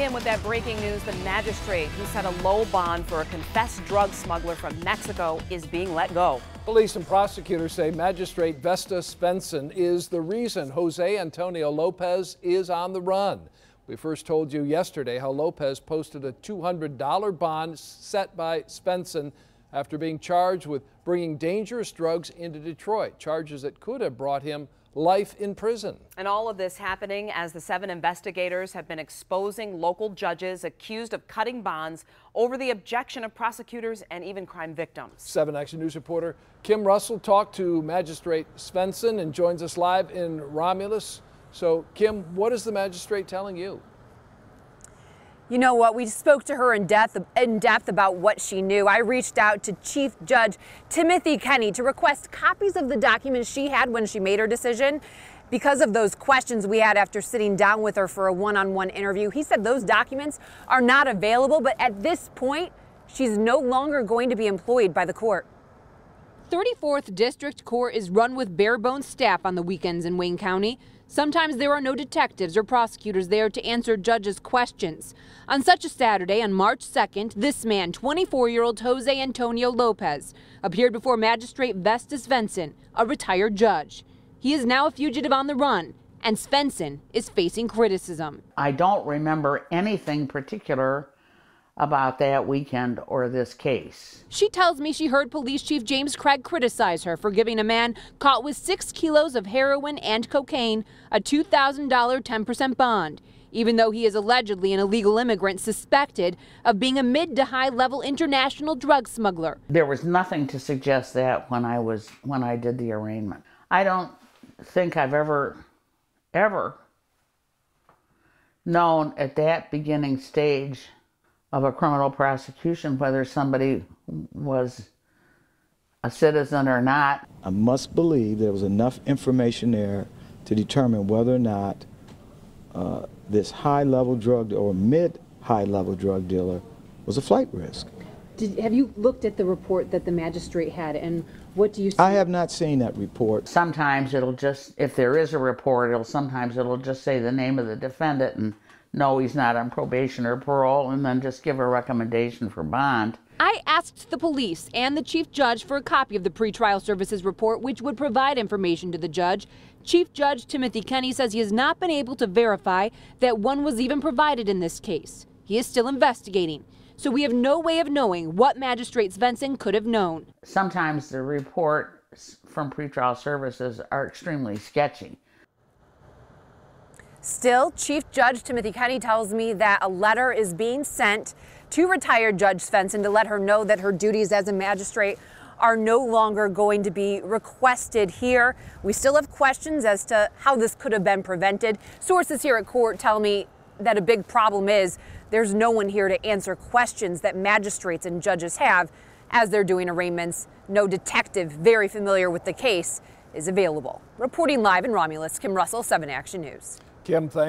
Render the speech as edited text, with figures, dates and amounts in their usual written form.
In with that breaking news, the magistrate who set a low bond for a confessed drug smuggler from Mexico is being let go. Police and prosecutors say Magistrate Vesta Svensson is the reason Jose Antonio Lopez is on the run. We first told you yesterday how Lopez posted a $200 bond set by Svensson after being charged with bringing dangerous drugs into Detroit, charges that could have brought him life in prison. And all of this happening as the 7 investigators have been exposing local judges accused of cutting bonds over the objection of prosecutors and even crime victims. 7 Action News reporter Kim Russell talked to Magistrate Svensson and joins us live in Romulus. So, Kim, what is the magistrate telling you? You know what? We spoke to her in depth about what she knew. I reached out to Chief Judge Timothy Kenny to request copies of the documents she had when she made her decision. Because of those questions we had after sitting down with her for a one-on-one interview, he said those documents are not available, but at this point, she's no longer going to be employed by the court. 34th District Court is run with bare-bones staff on the weekends in Wayne County. Sometimes there are no detectives or prosecutors there to answer judges' questions. On such a Saturday, on March 2nd, this man, 24-year-old Jose Antonio Lopez, appeared before Magistrate Vesta Svensson, a retired judge. He is now a fugitive on the run, and Svensson is facing criticism. I don't remember anything particular about that weekend or this case. She tells me she heard Police Chief James Craig criticize her for giving a man caught with 6 kilos of heroin and cocaine a $2,000 10% bond, even though he is allegedly an illegal immigrant suspected of being a mid to high level international drug smuggler. There was nothing to suggest that when I did the arraignment. I don't think I've ever known at that beginning stage of a criminal prosecution whether somebody was a citizen or not. I must believe there was enough information there to determine whether or not this high-level drug or mid-high-level drug dealer was a flight risk. Have you looked at the report that the magistrate had, and what do you see? I have not seen that report. Sometimes it'll just, if there is a report, sometimes it'll just say the name of the defendant and no, he's not on probation or parole, and then just give a recommendation for bond. I asked the police and the chief judge for a copy of the pretrial services report, which would provide information to the judge. Chief Judge Timothy Kenny says he has not been able to verify that one was even provided in this case. He is still investigating, so we have no way of knowing what Magistrate Svensson could have known. Sometimes the reports from pretrial services are extremely sketchy. Still, Chief Judge Timothy Kenny tells me that a letter is being sent to retired Judge Svensson to let her know that her duties as a magistrate are no longer going to be requested here. We still have questions as to how this could have been prevented. Sources here at court tell me that a big problem is there's no one here to answer questions that magistrates and judges have as they're doing arraignments. No detective very familiar with the case is available. Reporting live in Romulus, Kim Russell, 7 Action News. Kim, thank you.